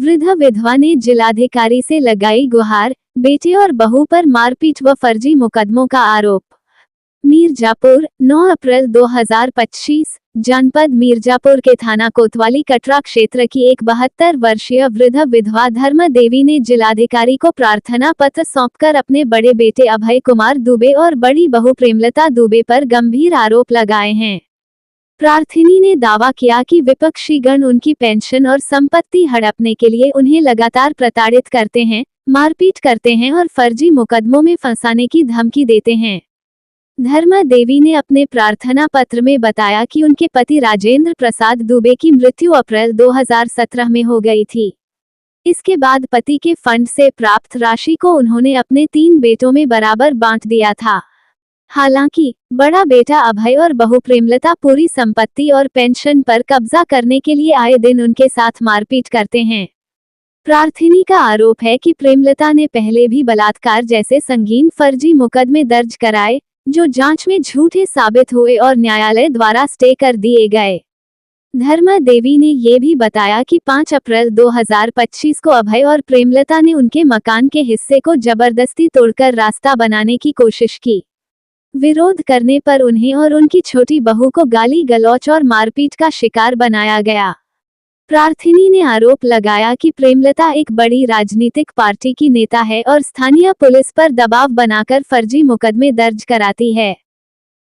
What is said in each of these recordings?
वृद्ध विधवा ने जिलाधिकारी से लगाई गुहार, बेटे और बहू पर मारपीट व फर्जी मुकदमों का आरोप। मीरजापुर, 9 अप्रैल 2025, जनपद मीरजापुर के थाना कोतवाली कटरा क्षेत्र की एक 72 वर्षीय वृद्ध विधवा धर्म देवी ने जिलाधिकारी को प्रार्थना पत्र सौंपकर अपने बड़े बेटे अभय कुमार दुबे और बड़ी बहू प्रेमलता दुबे पर गंभीर आरोप लगाए हैं। प्रार्थिनी ने दावा किया कि विपक्षी गण उनकी पेंशन और संपत्ति हड़पने के लिए उन्हें लगातार प्रताड़ित करते हैं, मारपीट करते हैं और फर्जी मुकदमों में फंसाने की धमकी देते हैं। धर्मा देवी ने अपने प्रार्थना पत्र में बताया कि उनके पति राजेंद्र प्रसाद दुबे की मृत्यु अप्रैल 2017 में हो गई थी। इसके बाद पति के फंड से प्राप्त राशि को उन्होंने अपने 3 बेटों में बराबर बांट दिया था। हालांकि बड़ा बेटा अभय और बहू प्रेमलता पूरी संपत्ति और पेंशन पर कब्जा करने के लिए आए दिन उनके साथ मारपीट करते हैं। प्रार्थिनी का आरोप है कि प्रेमलता ने पहले भी बलात्कार जैसे संगीन फर्जी मुकदमे दर्ज कराए, जो जांच में झूठे साबित हुए और न्यायालय द्वारा स्टे कर दिए गए। धर्मा देवी ने ये भी बताया कि 5 अप्रैल 2025 को अभय और प्रेमलता ने उनके मकान के हिस्से को जबरदस्ती तोड़कर रास्ता बनाने की कोशिश की। विरोध करने पर उन्हें और उनकी छोटी बहू को गाली गलौच और मारपीट का शिकार बनाया गया। प्रार्थिनी ने आरोप लगाया कि प्रेमलता एक बड़ी राजनीतिक पार्टी की नेता है और स्थानीय पुलिस पर दबाव बनाकर फर्जी मुकदमे दर्ज कराती है।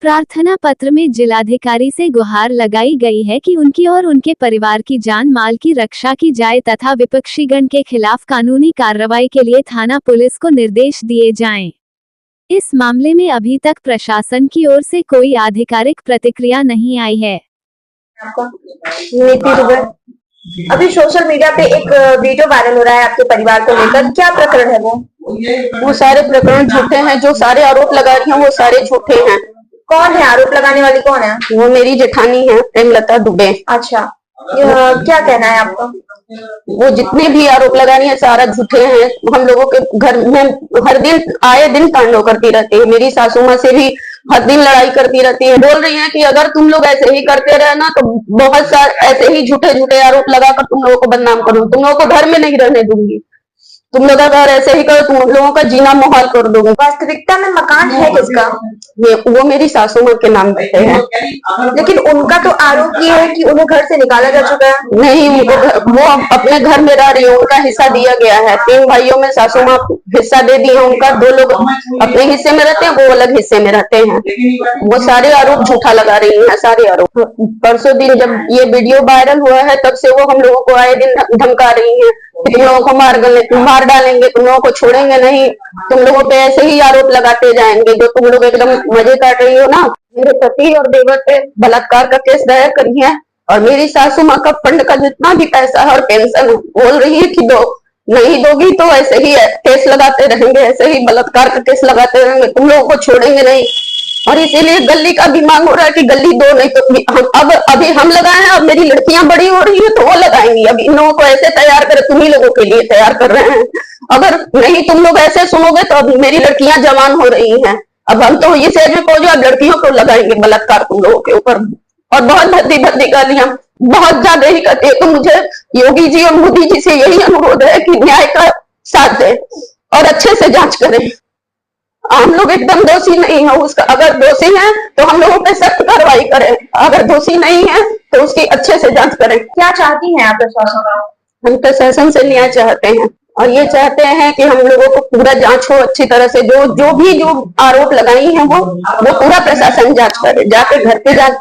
प्रार्थना पत्र में जिलाधिकारी से गुहार लगाई गई है कि उनकी और उनके परिवार की जान माल की रक्षा की जाए तथा विपक्षी गण के खिलाफ कानूनी कार्रवाई के लिए थाना पुलिस को निर्देश दिए जाएं। इस मामले में अभी तक प्रशासन की ओर से कोई आधिकारिक प्रतिक्रिया नहीं आई है। अभी सोशल मीडिया पे एक वीडियो वायरल हो रहा है आपके परिवार को लेकर, क्या प्रकरण है वो सारे प्रकरण झूठे हैं। जो सारे आरोप लगा रही हैं वो सारे झूठे हैं। कौन है आरोप लगाने वाली, कौन है? वो मेरी जेठानी है, प्रेमलता दुबे। अच्छा, क्या कहना है आपका? वो जितने भी आरोप लगा रही है सारा झूठे हैं। हम लोगों के घर में हर दिन आए दिन तांडव करती रहती है। मेरी सासू माँ से भी हर दिन लड़ाई करती रहती है। बोल रही है कि अगर तुम लोग ऐसे ही करते रहे ना तो बहुत सारे ऐसे ही झूठे झूठे आरोप लगाकर तुम लोगों को बदनाम करूंगी, तुम लोगों को घर में नहीं रहने दूंगी, तुम लोग अगर ऐसे ही करो तुम लोगों का जीना मुहाल कर दूंगी। वास्तविकता में मकान है किसका? वो मेरी सासू माँ के नाम पे है। लेकिन उनका तो आरोप ये है कि उन्हें घर से निकाला जा चुका है। नहीं, वो अपने घर में रह रही है, उनका हिस्सा दिया गया है। 3 भाइयों में सासू माँ हिस्सा दे दी है उनका। 2 लोग अपने हिस्से में रहते हैं, वो अलग हिस्से में रहते हैं। वो सारे आरोप झूठा लगा रही है, सारे आरोप। परसों दिन जब ये वीडियो वायरल हुआ है तब से वो हम लोगों को आए दिन धमका रही है, तुम लोगों को मार डालेंगे, तुम लोगों को छोड़ेंगे नहीं, तुम लोगों पे ऐसे ही आरोप लगाते जाएंगे। जो तुम लोग एकदम मजे काट रही हो ना। मेरे पति और देवर पे बलात्कार का केस दायर करी है और मेरी सासू माँ का फंड का जितना भी पैसा है और पेंशन बोल रही है कि दो, नहीं दोगी तो ऐसे ही केस लगाते रहेंगे, ऐसे ही बलात्कार का केस लगाते रहेंगे, तुम लोगों को छोड़ेंगे नहीं। और इसीलिए गली का भी मांग हो रहा है कि गली दो, नहीं तो अब अभी हम लगाए हैं, अब मेरी लड़कियां बड़ी हो रही है तो वो लगाएंगी। अब इन लोगों को ऐसे तैयार कर तुम्ही लोगों के लिए तैयार कर रहे हैं। अगर नहीं तुम लोग ऐसे सुनोगे तो अब मेरी लड़कियां जवान हो रही हैं। अब हम तो ये सेज में पहुंचे, अब लड़कियों को लगाएंगे बलात्कार तुम लोगों के ऊपर। और बहुत भद्दी भद्दी गालियां बहुत ज्यादा ही करती है। तो मुझे योगी जी और मोदी जी से यही अनुरोध है कि न्याय का साथ दें और अच्छे से जांच करें। हम लोग एकदम दोषी नहीं है उसका, अगर दोषी है तो हम लोगों पे सख्त कार्रवाई करें, अगर दोषी नहीं है तो उसकी अच्छे से जांच करें। क्या चाहती हैं आप प्रशासन का? हम प्रशासन से न्याय चाहते हैं और ये चाहते हैं कि हम लोगों को पूरा जांच हो अच्छी तरह से। जो आरोप लगाई हैं वो पूरा प्रशासन जांच करे, जाके घर पे जांच।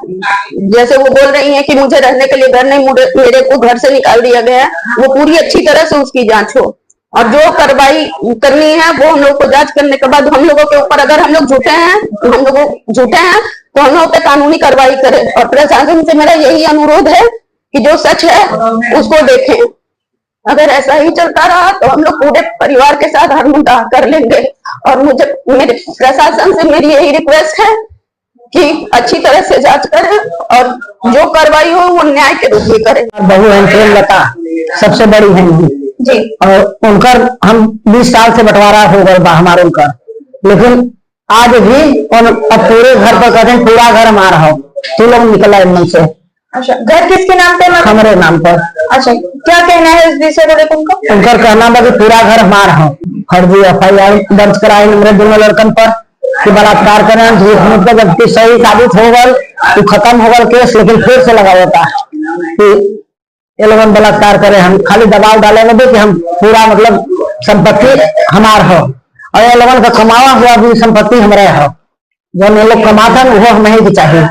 जैसे वो बोल रही हैं कि मुझे रहने के लिए घर नहीं, मेरे को घर से निकाल दिया गया है, वो पूरी अच्छी तरह से उसकी जांच हो और जो कार्रवाई करनी है वो हम लोग को जांच करने के बाद हम लोगों के ऊपर, अगर हम लोग झूठे हैं तो हम लोगों पे कानूनी कार्रवाई करें। और प्रशासन से मेरा यही अनुरोध है कि जो सच है उसको देखें। अगर ऐसा ही चलता रहा तो हम लोग पूरे परिवार के साथ हर मुद्दा कर लेंगे। और मेरे प्रशासन से मेरी यही रिक्वेस्ट है कि अच्छी तरह से जांच करें और जो कार्रवाई हो वो न्याय के रूप में करें। बहू है प्रेमलता, सबसे बड़ी है जी, और उनकर हम 20 साल से बंटवारा हो गया हमारे उनका, लेकिन आज भी और अब पूरे घर पर कहते हैं पूरा घर हमारा हो, तू लोग निकला मन से। अच्छा, घर किसके नाम पे? हमारे नाम पर। अच्छा, क्या कहना है इस विषय को लेकर उनका? उनका कहना था कि पूरा घर हमारा है, फर्जी FIR दर्ज कराई मेरे दोनों लड़कन पर कि बलात्कार करें, झूठ मूठ का जबकि सही साबित हो गल तो खत्म हो गल केस, लेकिन फिर से लगा होता कि ये लोग बलात्कार करे। हम खाली दबाव डाले में कि हम पूरा मतलब संपत्ति हमार हो और ये लोगों का कमावा हुआ भी संपत्ति हमारे हो, जो ये लोग कमाता है वो हमें ही चाहिए।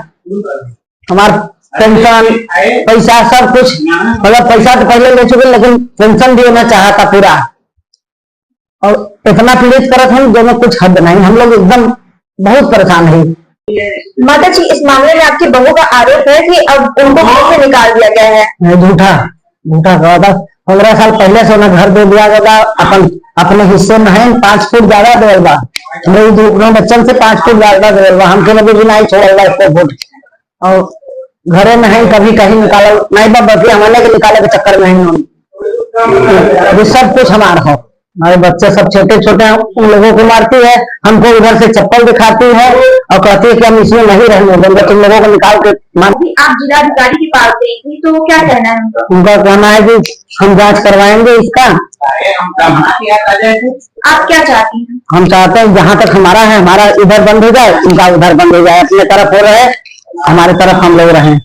हमार पेंशन पैसा सब कुछ, मतलब पैसा तो पहले ले चुके लेकिन पेंशन भी होना चाहता पूरा, और इतना पीड़ित करत हम जो में कुछ हद नहीं, हम लोग एकदम बहुत परेशान है। माता जी, इस मामले में आपकी बहू का आरोप है कि अब उनको घर से निकाल दिया गया है। झूठा कहा था। 15 साल पहले से उन्हें घर दे दिया गया, अपने हिस्से में है 5 फुट ज्यादा देगा, मेरे दोनों बच्चन से 5 फुट ज्यादा देगा, हमके लोग भी नहीं छोड़ेगा 1 फुट, और घरे में है कभी कहीं निकाला नहीं, बल्कि हमारे के निकाले के चक्कर में है। अभी सब कुछ हमारा हो, हमारे बच्चे सब छोटे छोटे हैं, उन लोगों को मारती है, हमको उधर से चप्पल दिखाती है और कहती है कि हम इसमें नहीं रहने देंगे, तुम लोगों को निकाल के मारती। आप जिलाधिकारी के पास गई थी, तो क्या कहना है उनका? उनका कहना है कि हम जांच करवाएंगे इसका। आप क्या चाहती हैं? हम चाहते हैं जहाँ तक हमारा है, हमारा इधर बंद हो जाए, उनका उधर बंद हो जाए, अपने तरफ हो रहे, हमारे तरफ हम लोग रहें।